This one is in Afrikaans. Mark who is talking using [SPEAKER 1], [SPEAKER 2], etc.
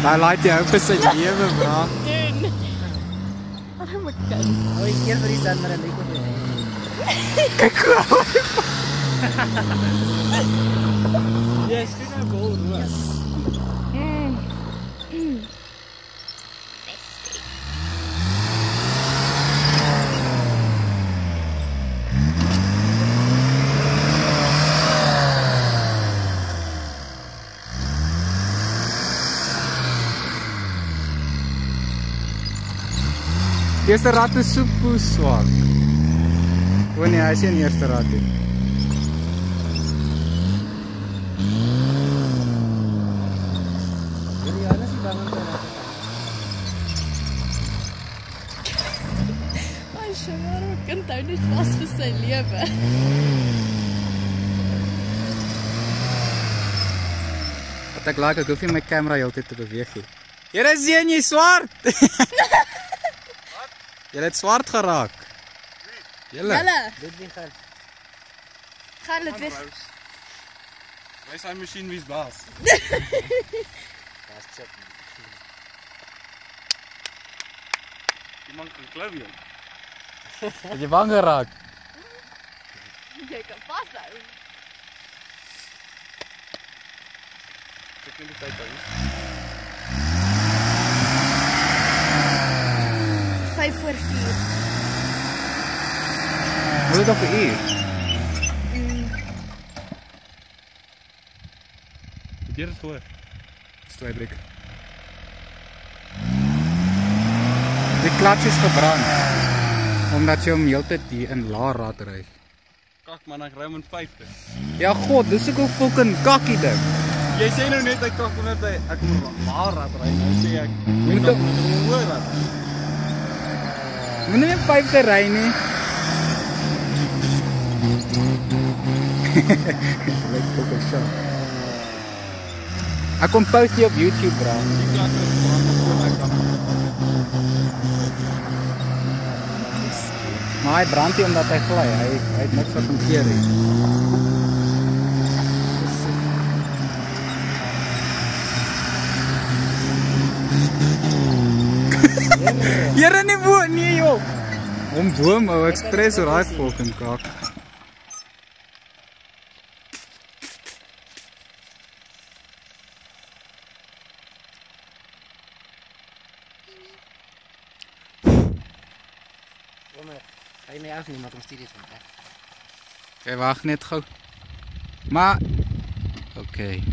[SPEAKER 1] Hij laat jou vir sy lewe, bra.
[SPEAKER 2] Doen. Arme kind.
[SPEAKER 3] Oh, ik keer vir die zand, maar dan lyk het nie.
[SPEAKER 1] Kyk hoe.
[SPEAKER 3] Jy skiet nou bol roos.
[SPEAKER 1] Die eerste rad is so poes swak. O nee, hy is nie die eerste rad nie.
[SPEAKER 3] Juliana is nie bang om te raak.
[SPEAKER 2] Ai, maar my kind hou net vas vir sy lewe.
[SPEAKER 1] Wat ek like, ek hoef nie my camera heeltyd te beweeg nie. Here sien jy swart. Jy het swart geraak. Julle.
[SPEAKER 3] Dit wie gaan.
[SPEAKER 2] Gaan dit weer.
[SPEAKER 4] Wys hy masjien wie's baas.
[SPEAKER 3] Daar's chip.
[SPEAKER 4] Die man kan klou jou.
[SPEAKER 1] Het jy bang geraak?
[SPEAKER 2] Jy kan vashou.
[SPEAKER 4] Ek kan die tyd hou.
[SPEAKER 2] 5:04.
[SPEAKER 1] Moet dit op 'n uur?
[SPEAKER 4] Dit is hoor.
[SPEAKER 1] Strijbreek. Die klats is gebrand. Omdat jy hom heeltyd hier in lae rad ry.
[SPEAKER 4] Kak man, ek ry hom in 50.
[SPEAKER 1] Ja god, dis ook 'n fucking kakkie ding.
[SPEAKER 4] Jy sê nou net ek kak omdat ek moet maar rad ry. Nou sê ek
[SPEAKER 1] Moet
[SPEAKER 4] moet
[SPEAKER 1] op-
[SPEAKER 4] op hoor rad.
[SPEAKER 1] Moenie net 50 ry nie. Lyk fucking show. Ek kom post dit op YouTube, bro.
[SPEAKER 4] Die klak is brand voor ek kan.
[SPEAKER 1] Maar hy brand nie omdat hy gly. Hy het niks wat hom keer nie. Here nie bo, nee joh. Om boom ou ekspres oor daai fucking kak.
[SPEAKER 3] Ga je mij afnemen, maar dan stuur je het van mij.
[SPEAKER 1] Okay, wag net gou. Maar okay.